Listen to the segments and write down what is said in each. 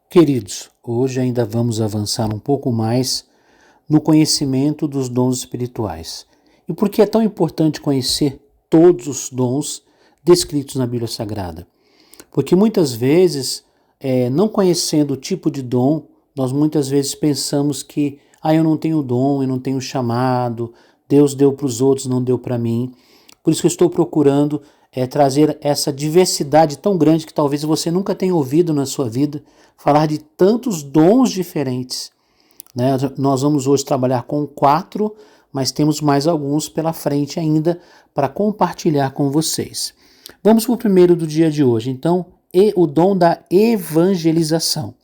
Queridos, hoje ainda vamos avançar um pouco mais no conhecimento dos dons espirituais. E por que é tão importante conhecer todos os dons descritos na Bíblia Sagrada? Porque muitas vezes, não conhecendo o tipo de dom, nós muitas vezes pensamos que eu não tenho dom, eu não tenho chamado, Deus deu para os outros, não deu para mim. Por isso que eu estou procurando trazer essa diversidade tão grande que talvez você nunca tenha ouvido na sua vida, falar de tantos dons diferentes. Né? Nós vamos hoje trabalhar com 4, mas temos mais alguns pela frente ainda para compartilhar com vocês. Vamos para o primeiro do dia de hoje, então, o dom da evangelização.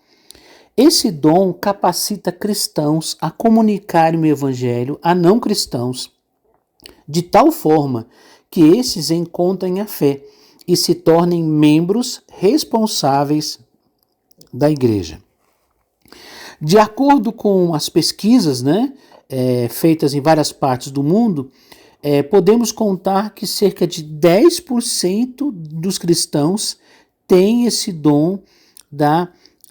Esse dom capacita cristãos a comunicarem o evangelho a não cristãos, de tal forma que esses encontrem a fé e se tornem membros responsáveis da igreja. De acordo com as pesquisas, feitas em várias partes do mundo, podemos contar que cerca de 10% dos cristãos têm esse dom da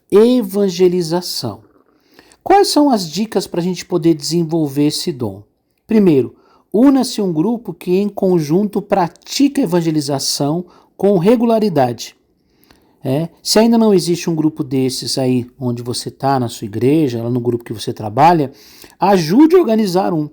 evangelização. Quais são as dicas para a gente poder desenvolver esse dom? Primeiro, una-se um grupo que em conjunto pratica evangelização com regularidade. Se ainda não existe um grupo desses aí onde você está, na sua igreja, lá no grupo que você trabalha, ajude a organizar um.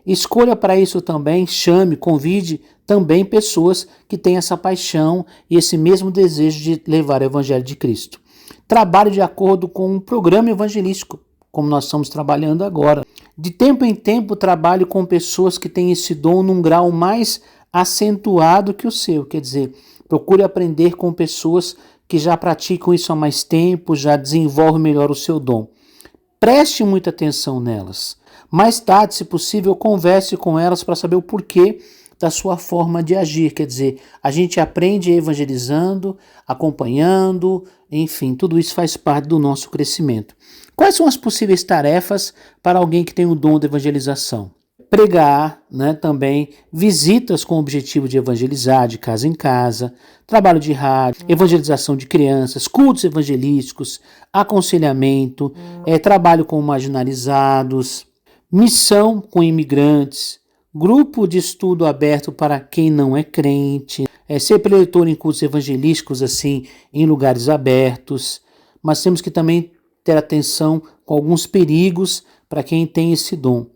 Escolha para isso também, chame, convide também pessoas que têm essa paixão e esse mesmo desejo de levar o evangelho de Cristo. Trabalhe de acordo com um programa evangelístico, como nós estamos trabalhando agora. De tempo em tempo, trabalhe com pessoas que têm esse dom num grau mais acentuado que o seu. Quer dizer, procure aprender com pessoas que já praticam isso há mais tempo, já desenvolvem melhor o seu dom. Preste muita atenção nelas. Mais tarde, se possível, converse com elas para saber o porquê da sua forma de agir. Quer dizer, a gente aprende evangelizando, acompanhando, enfim, tudo isso faz parte do nosso crescimento. Quais são as possíveis tarefas para alguém que tem o dom de evangelização? Pregar, também visitas com o objetivo de evangelizar de casa em casa, trabalho de rádio, evangelização de crianças, cultos evangelísticos, aconselhamento, trabalho com marginalizados, missão com imigrantes, grupo de estudo aberto para quem não é crente, ser preletor em cultos evangelísticos assim, em lugares abertos, mas temos que também ter atenção com alguns perigos para quem tem esse dom.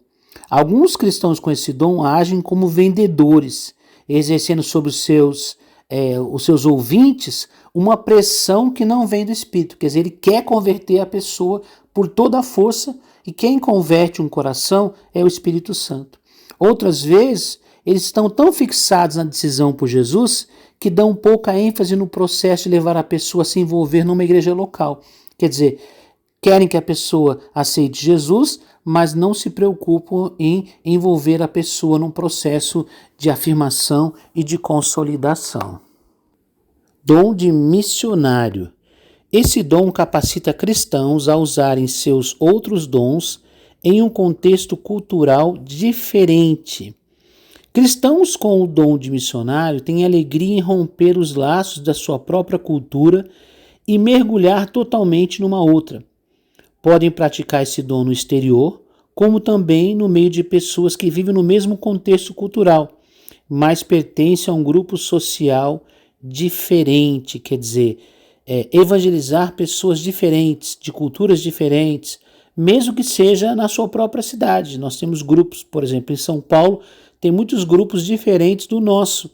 Alguns cristãos com esse dom agem como vendedores, exercendo sobre os seus ouvintes uma pressão que não vem do Espírito. Quer dizer, ele quer converter a pessoa por toda a força e quem converte um coração é o Espírito Santo. Outras vezes, eles estão tão fixados na decisão por Jesus que dão pouca ênfase no processo de levar a pessoa a se envolver numa igreja local. Quer dizer, querem que a pessoa aceite Jesus, mas não se preocupam em envolver a pessoa num processo de afirmação e de consolidação. Dom de missionário. Esse dom capacita cristãos a usarem seus outros dons em um contexto cultural diferente. Cristãos com o dom de missionário têm alegria em romper os laços da sua própria cultura e mergulhar totalmente numa outra. Podem praticar esse dom no exterior, como também no meio de pessoas que vivem no mesmo contexto cultural, mas pertencem a um grupo social diferente, quer dizer, evangelizar pessoas diferentes, de culturas diferentes, mesmo que seja na sua própria cidade. Nós temos grupos, por exemplo, em São Paulo, tem muitos grupos diferentes do nosso,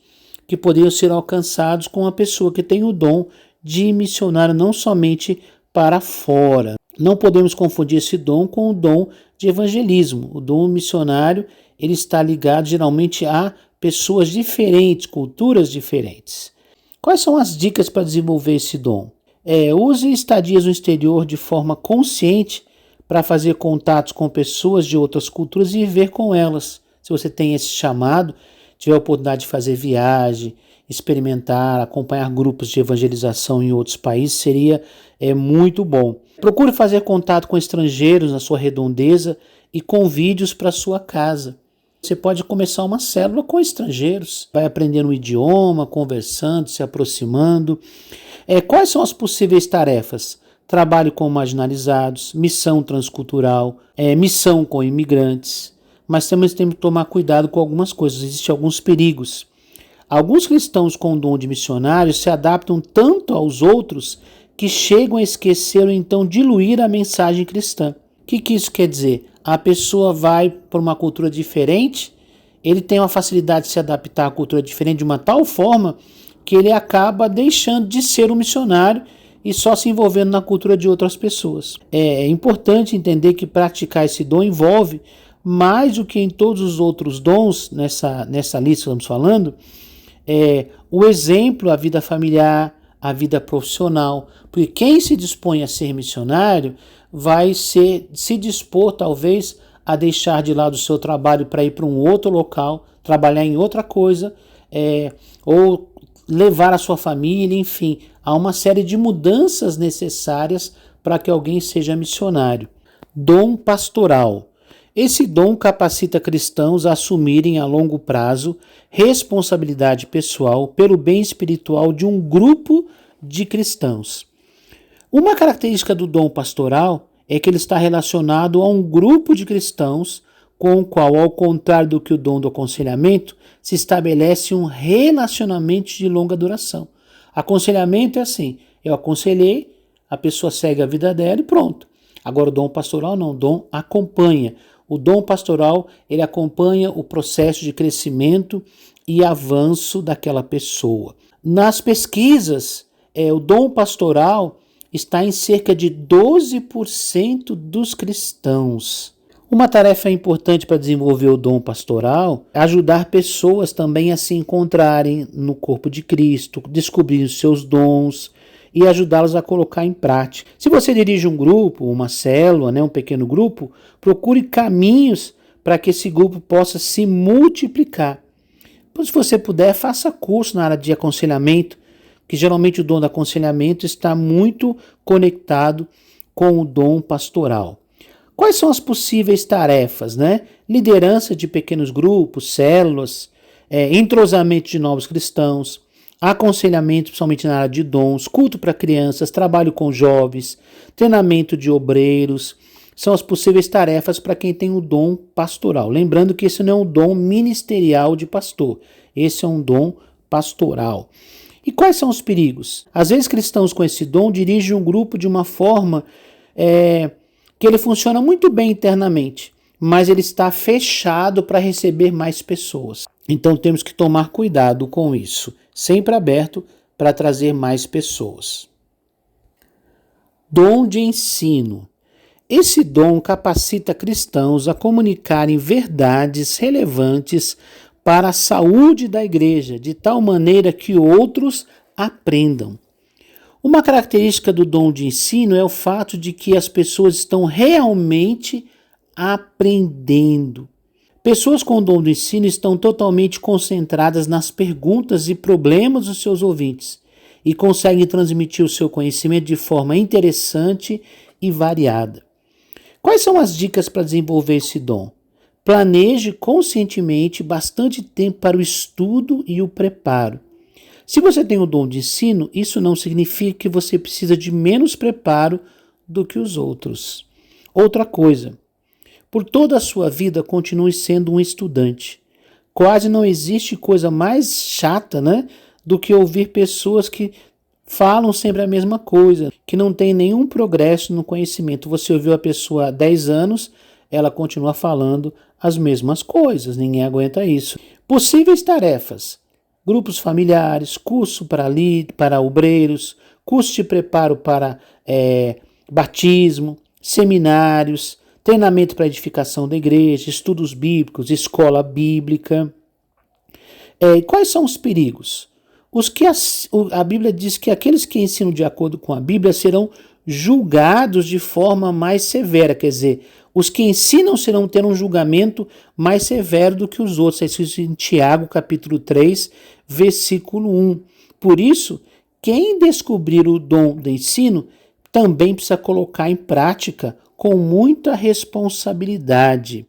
que poderiam ser alcançados com a pessoa que tem o dom de missionário, não somente para fora. Não podemos confundir esse dom com o dom de evangelismo. O dom missionário, ele está ligado geralmente a pessoas diferentes, culturas diferentes. Quais são as dicas para desenvolver esse dom? Use estadias no exterior de forma consciente para fazer contatos com pessoas de outras culturas e viver com elas. Se você tem esse chamado, tiver a oportunidade de fazer viagem, experimentar, acompanhar grupos de evangelização em outros países, seria muito bom. Procure fazer contato com estrangeiros na sua redondeza e convide-os para a sua casa. Você pode começar uma célula com estrangeiros, vai aprendendo um idioma, conversando, se aproximando. Quais são as possíveis tarefas? trabalho com marginalizados, missão transcultural, missão com imigrantes. Mas também temos que tomar cuidado com algumas coisas, existem alguns perigos. Alguns cristãos com o dom de missionário se adaptam tanto aos outros que chegam a esquecer ou então diluir a mensagem cristã. O que isso quer dizer? A pessoa vai para uma cultura diferente, ele tem uma facilidade de se adaptar à cultura diferente de uma tal forma que ele acaba deixando de ser um missionário e só se envolvendo na cultura de outras pessoas. É importante entender que praticar esse dom envolve mais do que em todos os outros dons, nessa lista que estamos falando, o exemplo, a vida familiar, a vida profissional, porque quem se dispõe a ser missionário vai se dispor talvez a deixar de lado o seu trabalho para ir para um outro local, trabalhar em outra coisa, ou levar a sua família, enfim, há uma série de mudanças necessárias para que alguém seja missionário. Dom pastoral. Esse dom capacita cristãos a assumirem a longo prazo responsabilidade pessoal pelo bem espiritual de um grupo de cristãos. Uma característica do dom pastoral é que ele está relacionado a um grupo de cristãos com o qual, ao contrário do que o dom do aconselhamento, se estabelece um relacionamento de longa duração. Aconselhamento é assim, eu aconselhei, a pessoa segue a vida dela e pronto. Agora o dom pastoral não, o dom acompanha. O dom pastoral, ele acompanha o processo de crescimento e avanço daquela pessoa. Nas pesquisas, o dom pastoral está em cerca de 12% dos cristãos. Uma tarefa importante para desenvolver o dom pastoral é ajudar pessoas também a se encontrarem no corpo de Cristo, descobrir os seus dons e ajudá-los a colocar em prática. Se você dirige um grupo, uma célula, um pequeno grupo, procure caminhos para que esse grupo possa se multiplicar. Se você puder, faça curso na área de aconselhamento, que geralmente o dom do aconselhamento está muito conectado com o dom pastoral. Quais são as possíveis tarefas, Liderança de pequenos grupos, células, entrosamento de novos cristãos, aconselhamento, principalmente na área de dons, culto para crianças, trabalho com jovens, treinamento de obreiros, são as possíveis tarefas para quem tem o dom pastoral. Lembrando que esse não é um dom ministerial de pastor, esse é um dom pastoral. E quais são os perigos? Às vezes cristãos com esse dom dirigem um grupo de uma forma que ele funciona muito bem internamente, mas ele está fechado para receber mais pessoas. Então temos que tomar cuidado com isso, sempre aberto para trazer mais pessoas. Dom de ensino. Esse dom capacita cristãos a comunicarem verdades relevantes para a saúde da igreja, de tal maneira que outros aprendam. Uma característica do dom de ensino é o fato de que as pessoas estão realmente aprendendo. Pessoas com o dom do ensino estão totalmente concentradas nas perguntas e problemas dos seus ouvintes e conseguem transmitir o seu conhecimento de forma interessante e variada. Quais são as dicas para desenvolver esse dom? Planeje conscientemente bastante tempo para o estudo e o preparo. Se você tem o dom de ensino, isso não significa que você precisa de menos preparo do que os outros. Outra coisa, por toda a sua vida continue sendo um estudante. Quase não existe coisa mais chata, do que ouvir pessoas que falam sempre a mesma coisa, que não tem nenhum progresso no conhecimento. Você ouviu a pessoa há 10 anos, ela continua falando as mesmas coisas, ninguém aguenta isso. Possíveis tarefas: grupos familiares, curso para obreiros, curso de preparo para batismo, seminários, treinamento para edificação da igreja, estudos bíblicos, escola bíblica. Quais são os perigos? A Bíblia diz que aqueles que ensinam de acordo com a Bíblia serão julgados de forma mais severa, quer dizer, os que ensinam serão ter um julgamento mais severo do que os outros. É isso em Tiago, capítulo 3, versículo 1. Por isso, quem descobrir o dom do ensino também precisa colocar em prática com muita responsabilidade.